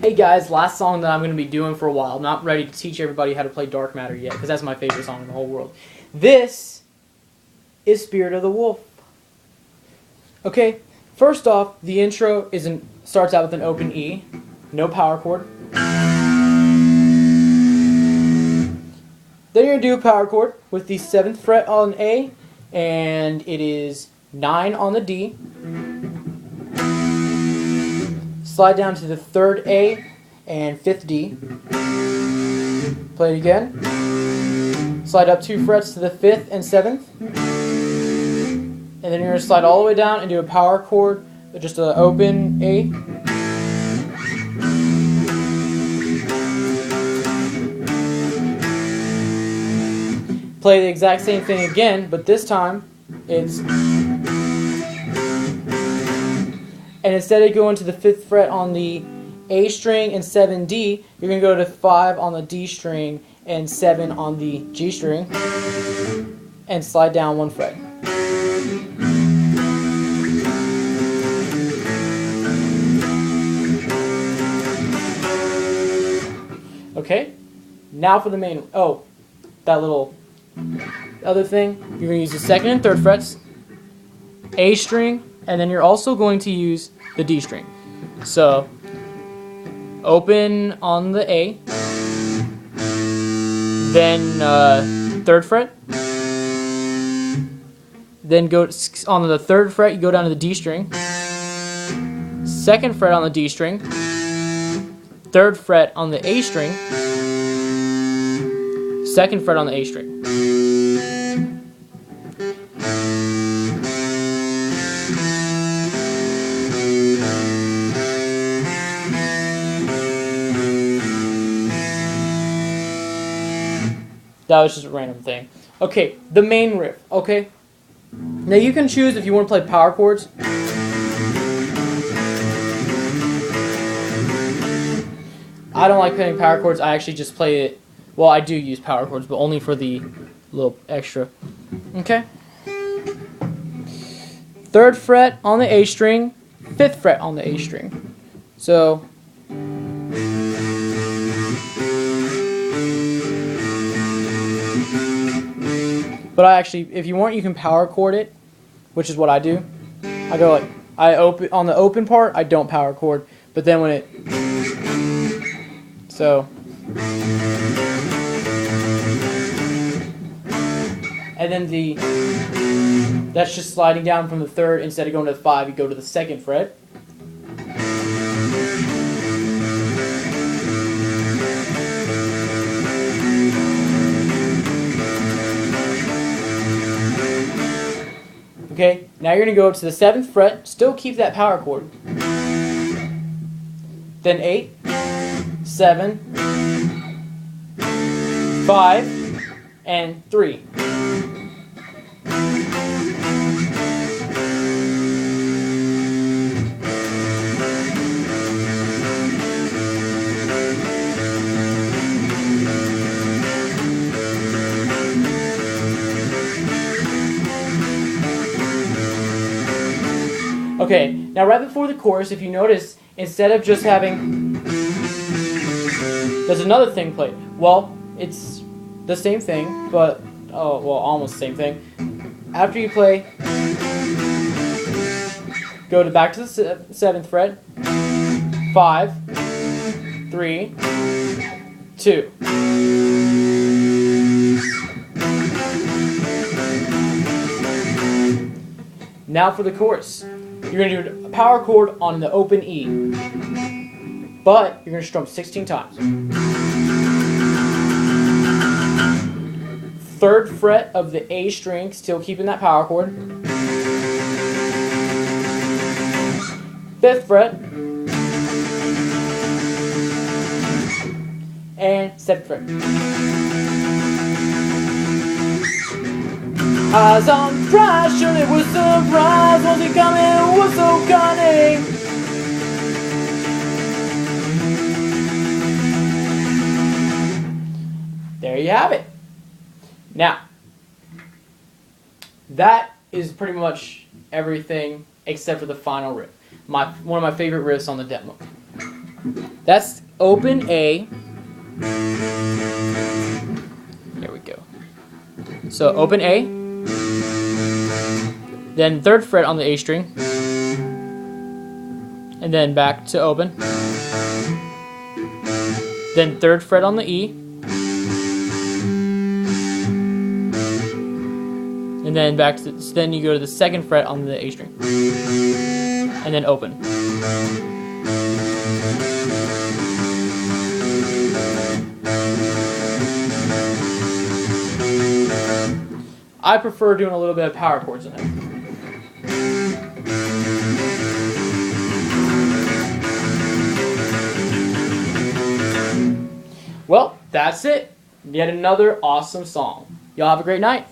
Hey guys, last song that I'm going to be doing for a while. I'm not ready to teach everybody how to play Dark Matter yet, because that's my favorite song in the whole world. This is Spirit of the Wolf. Okay, first off, the intro starts out with an open E, no power chord. Then you're going to do a power chord with the 7th fret on A, and it is 9 on the D. Slide down to the 3rd A and 5th D. Play it again. Slide up 2 frets to the 5th and 7th. And then you're going to slide all the way down and do a power chord with just an open A. Play the exact same thing again, but this time it's... And instead of going to the 5th fret on the A string and 7D, you're going to go to 5 on the D string and 7 on the G string, and slide down 1 fret. Okay, now for the main... Oh, that little other thing. You're going to use the 2nd and 3rd frets, A string, and then you're also going to use the D string. So, open on the A, then 3rd fret, then go on the 3rd fret, you go down to the D string, 2nd fret on the D string, 3rd fret on the A string, 2nd fret on the A string. That was just a random thing. Okay, the main riff, okay? Now you can choose if you want to play power chords. I don't like playing power chords. I actually just play it... Well, I do use power chords, but only for the little extra. Okay? 3rd fret on the A string, 5th fret on the A string. So... But I actually, if you want, you can power chord it, which is what I do. I go like, on the open part, I don't power chord, but then when it, so, and then that's just sliding down from the 3rd, instead of going to the 5, you go to the 2nd fret. Okay, now you're going to go up to the 7th fret, still keep that power chord. Then 8, 7, 5, and 3. Okay, now right before the chorus, if you notice, instead of just having... There's another thing played. Well, it's the same thing, but... Oh, well, almost the same thing. After you play... Go back to the 7th fret. 5, 3, 2. Now for the chorus. You're going to do a power chord on the open E, but you're going to strum 16 times. 3rd fret of the A string, still keeping that power chord. 5th fret. And 7th fret. Eyes on prize, surely was surprised, was it coming, was so cunning. There you have it. Now, that is pretty much everything except for the final riff. One of my favorite riffs on the demo. That's open A. There we go. So open A, then 3rd fret on the A string, and then back to open, then 3rd fret on the E, and then back to, so then you go to the 2nd fret on the A string, and then open. I prefer doing a little bit of power chords in it. Well, that's it. Yet another awesome song. Y'all have a great night.